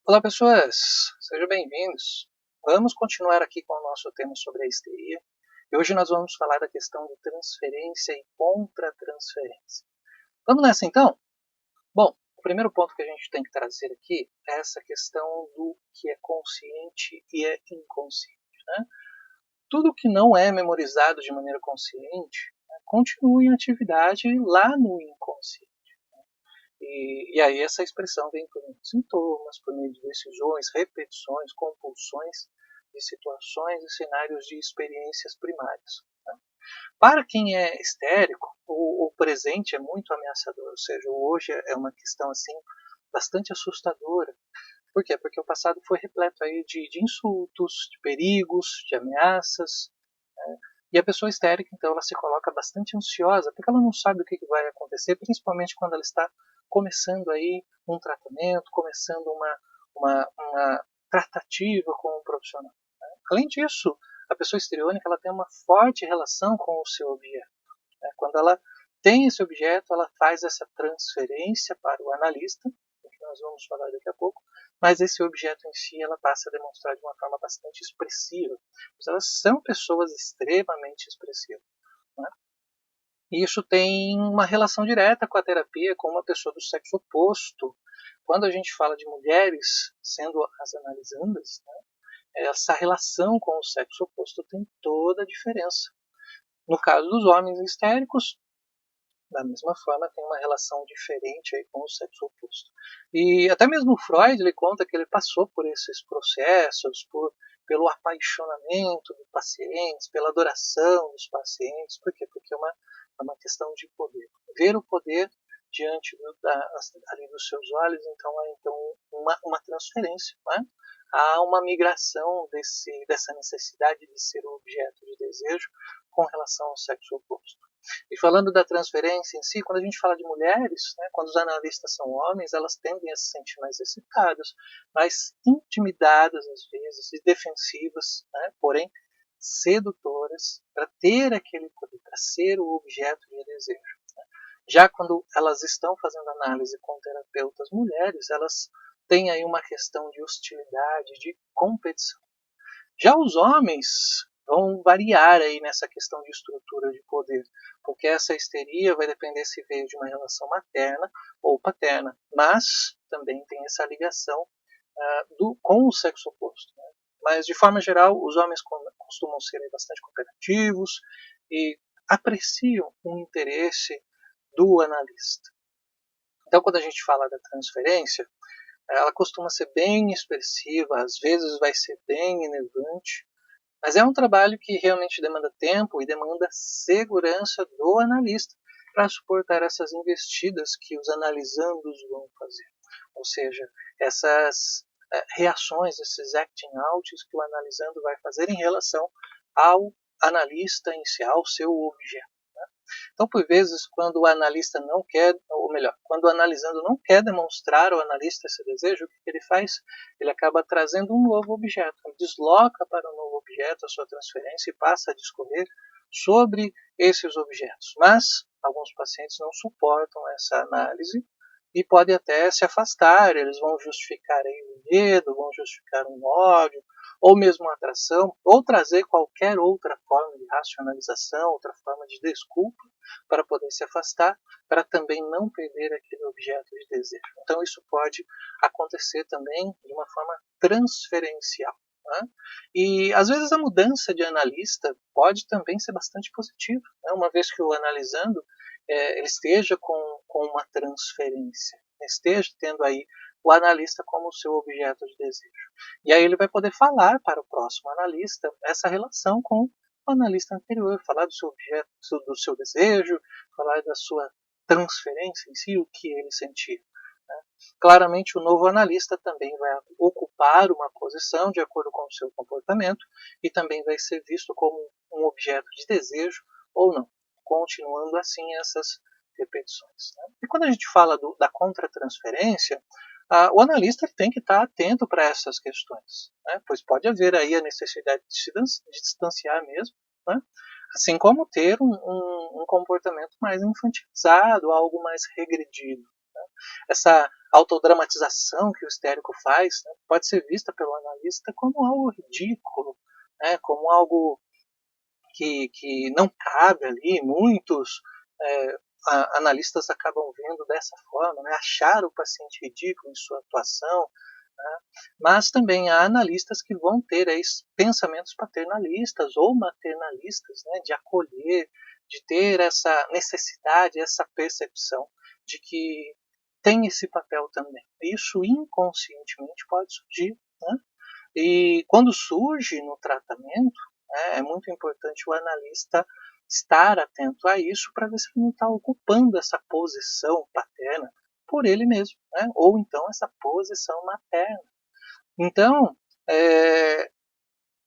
Olá pessoas, sejam bem-vindos. Vamos continuar aqui com o nosso tema sobre a histeria. E hoje nós vamos falar da questão de transferência e contra-transferência. Vamos nessa então? Bom, o primeiro ponto que a gente tem que trazer aqui é essa questão do que é consciente e é inconsciente. Né? Tudo que não é memorizado de maneira consciente, continua em atividade lá no inconsciente. E aí essa expressão vem por meio de sintomas, por meio de decisões, repetições, compulsões de situações e cenários de experiências primárias. Tá? Para quem é histérico, o presente é muito ameaçador, ou seja, o hoje é uma questão assim bastante assustadora. Por quê? Porque o passado foi repleto aí de insultos, de perigos, de ameaças. Né? E a pessoa histérica, então, ela se coloca bastante ansiosa, porque ela não sabe o que vai acontecer, principalmente quando ela está começando aí um tratamento, começando uma tratativa com um profissional. Né? Além disso, a pessoa histriônica ela tem uma forte relação com o seu objeto. Né? Quando ela tem esse objeto, ela faz essa transferência para o analista, que nós vamos falar daqui a pouco, mas esse objeto em si ela passa a demonstrar de uma forma bastante expressiva. Elas são pessoas extremamente expressivas. Né? E isso tem uma relação direta com a terapia, com uma pessoa do sexo oposto. Quando a gente fala de mulheres sendo as analisandas, né, essa relação com o sexo oposto tem toda a diferença. No caso dos homens histéricos, da mesma forma tem uma relação diferente aí com o sexo oposto. E até mesmo Freud ele conta que ele passou por esses processos, pelo apaixonamento dos pacientes, pela adoração dos pacientes. Por quê? Porque é uma questão de poder. Ver o poder diante ali dos seus olhos, então há então, uma transferência. Né? Há uma migração dessa necessidade de ser o objeto de desejo com relação ao sexo oposto. E falando da transferência em si, quando a gente fala de mulheres, né, quando os analistas são homens, elas tendem a se sentir mais excitadas, mais intimidadas às vezes, e defensivas, né, porém sedutoras, para ter aquele poder, para ser o objeto de desejo. Né. Já quando elas estão fazendo análise com terapeutas mulheres, elas têm aí uma questão de hostilidade, de competição. Já os homens vão variar aí nessa questão de estrutura de poder, porque essa histeria vai depender se veio de uma relação materna ou paterna, mas também tem essa ligação com o sexo oposto. Né? Mas, de forma geral, os homens costumam ser bastante cooperativos e apreciam o interesse do analista. Então, quando a gente fala da transferência, ela costuma ser bem expressiva, às vezes vai ser bem enervante, mas é um trabalho que realmente demanda tempo e demanda segurança do analista para suportar essas investidas que os analisandos vão fazer. Ou seja, essas reações, esses acting outs que o analisando vai fazer em relação ao analista em si, ao seu objeto. Então, por vezes, quando o analista não quer, ou melhor, quando o analisando não quer demonstrar ao analista esse desejo, o que ele faz? Ele acaba trazendo um novo objeto, ele desloca para um novo objeto a sua transferência e passa a discorrer sobre esses objetos. Mas alguns pacientes não suportam essa análise e podem até se afastar, eles vão justificar aí um medo, vão justificar um ódio, ou mesmo uma atração, ou trazer qualquer outra forma de racionalização, outra forma de desculpa para poder se afastar, para também não perder aquele objeto de desejo. Então isso pode acontecer também de uma forma transferencial. Né? E às vezes a mudança de analista pode também ser bastante positiva, né? Uma vez que o analisando ele esteja com uma transferência, esteja tendo aí o analista como seu objeto de desejo. E aí ele vai poder falar para o próximo analista essa relação com o analista anterior, falar do seu objeto, do seu desejo, falar da sua transferência em si, o que ele sentia. Né? Claramente o novo analista também vai ocupar uma posição de acordo com o seu comportamento e também vai ser visto como um objeto de desejo ou não, continuando assim essas repetições. Né? E quando a gente fala da contratransferência, o analista tem que estar atento para essas questões, né? Pois pode haver aí a necessidade de distanciar mesmo, né? Assim como ter um comportamento mais infantilizado, algo mais regredido. Né? Essa autodramatização que o histérico faz, né, pode ser vista pelo analista como algo ridículo, né, como algo que não cabe ali. Muitos é, analistas acabam vendo dessa forma, né, achar o paciente ridículo em sua atuação, né, mas também há analistas que vão ter aí pensamentos paternalistas ou maternalistas, né, de acolher, de ter essa necessidade, essa percepção de que tem esse papel também. Isso inconscientemente pode surgir, né? E quando surge no tratamento, é muito importante o analista estar atento a isso para ver se ele não está ocupando essa posição paterna por ele mesmo, né? Ou então essa posição materna. Então, é,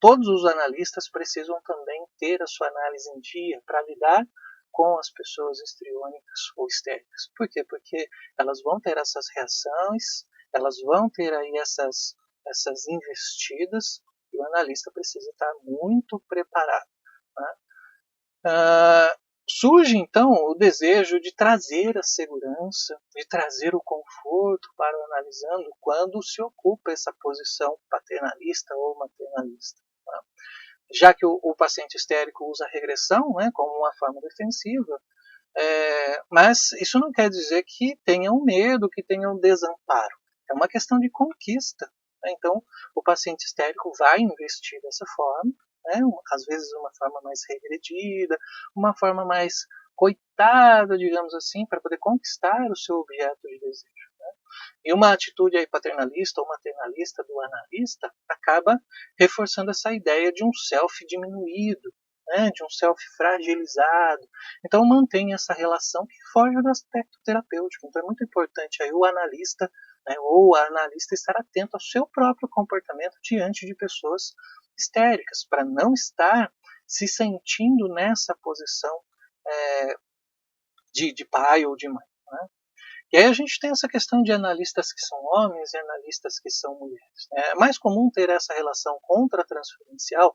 todos os analistas precisam também ter a sua análise em dia para lidar com as pessoas histriônicas ou histéricas. Por quê? Porque elas vão ter essas reações, elas vão ter aí essas investidas, e o analista precisa estar muito preparado, né? Surge então o desejo de trazer a segurança, de trazer o conforto para o analisando quando se ocupa essa posição paternalista ou maternalista, né? Já que o paciente histérico usa a regressão, né, como uma forma defensiva, mas isso não quer dizer que tenham medo, que tenham desamparo. É uma questão de conquista, né? Então, o paciente histérico vai investir dessa forma, né? Às vezes uma forma mais regredida, uma forma mais coitada, digamos assim, para poder conquistar o seu objeto de desejo. E uma atitude aí paternalista ou maternalista do analista acaba reforçando essa ideia de um self diminuído, né, de um self fragilizado. Então mantém essa relação que foge do aspecto terapêutico. Então é muito importante aí o analista, né, ou a analista estar atento ao seu próprio comportamento diante de pessoas histéricas, para não estar se sentindo nessa posição é, de pai ou de mãe, né? E aí a gente tem essa questão de analistas que são homens e analistas que são mulheres. É mais comum ter essa relação contra-transferencial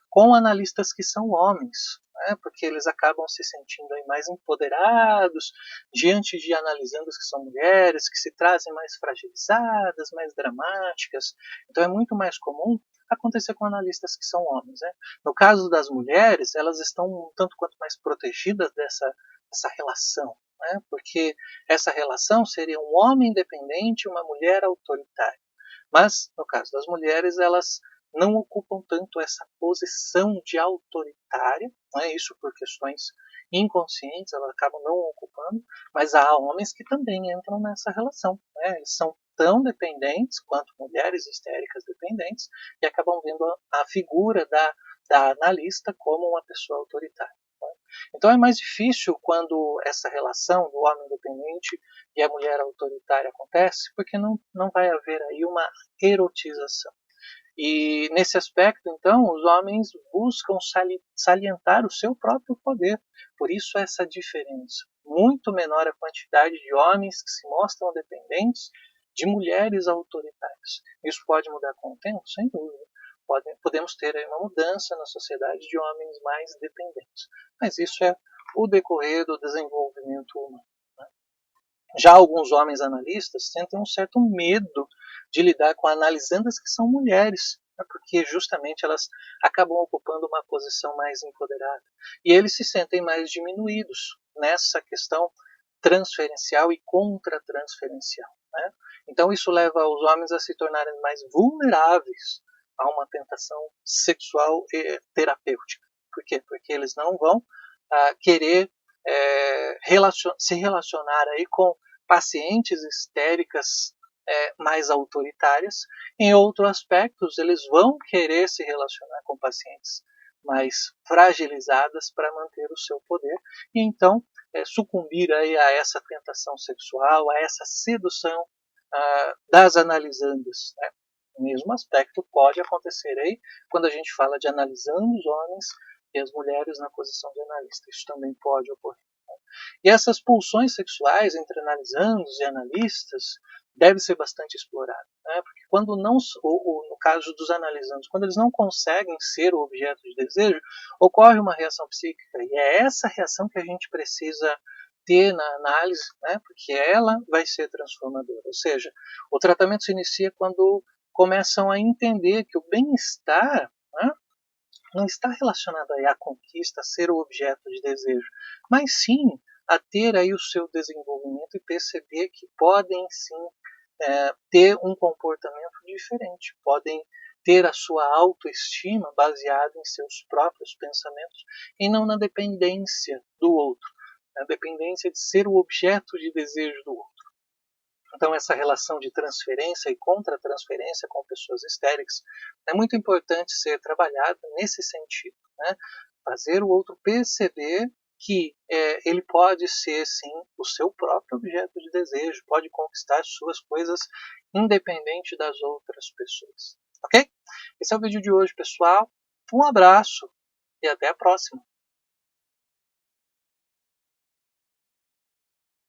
com analistas que são homens, né, porque eles acabam se sentindo aí mais empoderados diante de analisandas que são mulheres, que se trazem mais fragilizadas, mais dramáticas. Então é muito mais comum acontecer com analistas que são homens, né? No caso das mulheres, elas estão um tanto quanto mais protegidas dessa relação, né? Porque essa relação seria um homem independente e uma mulher autoritária. Mas, no caso das mulheres, elas não ocupam tanto essa posição de autoritária, né? Isso por questões inconscientes, elas acabam não ocupando, mas há homens que também entram nessa relação, né? Eles são tão dependentes quanto mulheres histéricas dependentes e acabam vendo a figura da analista como uma pessoa autoritária. Então é mais difícil quando essa relação do homem dependente e a mulher autoritária acontece, porque não vai haver aí uma erotização. E nesse aspecto, então, os homens buscam salientar o seu próprio poder. Por isso essa diferença. Muito menor a quantidade de homens que se mostram dependentes de mulheres autoritárias. Isso pode mudar com o tempo? Sem dúvida. Podemos ter aí uma mudança na sociedade de homens mais dependentes. Mas isso é o decorrer do desenvolvimento humano. Já alguns homens analistas sentem um certo medo de lidar com analisandas que são mulheres, né, porque justamente elas acabam ocupando uma posição mais empoderada. E eles se sentem mais diminuídos nessa questão transferencial e contra-transferencial, né? Então isso leva os homens a se tornarem mais vulneráveis a uma tentação sexual e terapêutica. Por quê? Porque eles não vão querer se relacionar aí com pacientes histéricas mais autoritárias. Em outros aspectos, eles vão querer se relacionar com pacientes mais fragilizadas para manter o seu poder e então sucumbir aí a essa tentação sexual, a essa sedução das analisandas, né? O mesmo aspecto pode acontecer aí quando a gente fala de analisando os homens e as mulheres na posição de analista. Isso também pode ocorrer. E essas pulsões sexuais entre analisandos e analistas deve ser bastante explorado, né? Porque quando não, no caso dos analisandos, quando eles não conseguem ser o objeto de desejo, ocorre uma reação psíquica e é essa reação que a gente precisa ter na análise, né, porque ela vai ser transformadora. Ou seja, o tratamento se inicia quando começam a entender que o bem-estar, né, não está relacionado aí à conquista, a ser o objeto de desejo, mas sim a ter aí o seu desenvolvimento e perceber que podem sim ter um comportamento diferente, podem ter a sua autoestima baseada em seus próprios pensamentos e não na dependência do outro, na dependência de ser o objeto de desejo do outro. Então, essa relação de transferência e contra-transferência com pessoas histéricas é muito importante ser trabalhada nesse sentido, né? Fazer o outro perceber que ele pode ser, sim, o seu próprio objeto de desejo, pode conquistar suas coisas independente das outras pessoas. Ok? Esse é o vídeo de hoje, pessoal. Um abraço e até a próxima.